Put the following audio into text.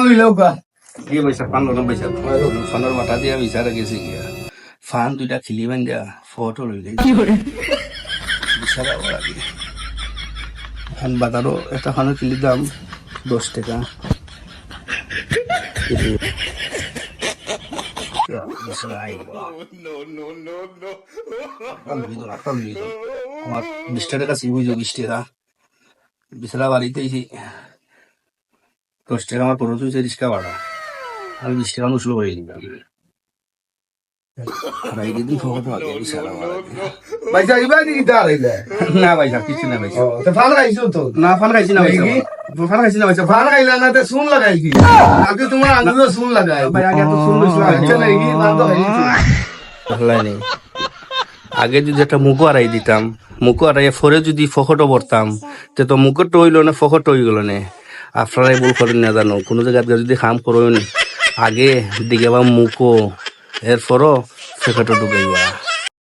ये पैसा 5 पैसा फानर माथा दिया বিচারে গেছি গিয়া ফান দুইটা খিলি বান দিয়া ফটো লই যাই বিচারা ওরা দিয়ে ফান বাজারও একটা ফানের খিলির দাম 10 টাকা আমার 20 টাকা সিবুই 20 টাকা বিছরা বাড়িতে 10 টাকা আমার খরচ হয়েছে রিক্সা ভাড়া আমি 20 টাকা উসলো হয়ে দিলাম দিন ফোন আগে বিছালা পয়সা ইবা দিকে দাঁড়াইলে না ভাই কিছু না ভাই তো ফান খাইছো তো না ফান খাইছি না ভাই ফান খাইছি না ভাই ফান খাইলা না তো শুন লাগাই কি আগে তোমার আঙ্গুলে শুন লাগাই ভাই আগে তো শুন লইছো আচ্ছা নাই কি না তো হইছে হলাই আগে যদি একটা মুখো আড়াই দিতাম মুখো আড়াইয়া ফরে যদি ফকটো ভরতাম তে তো মুখটো হইল না ফকটো হয়ে গেল না আপনারাই বল করেন না জানো কোনো জায়গায় যদি কাম করেন আগে দিকে বা মুখো এরপরও ফকটো ঢুকাইবা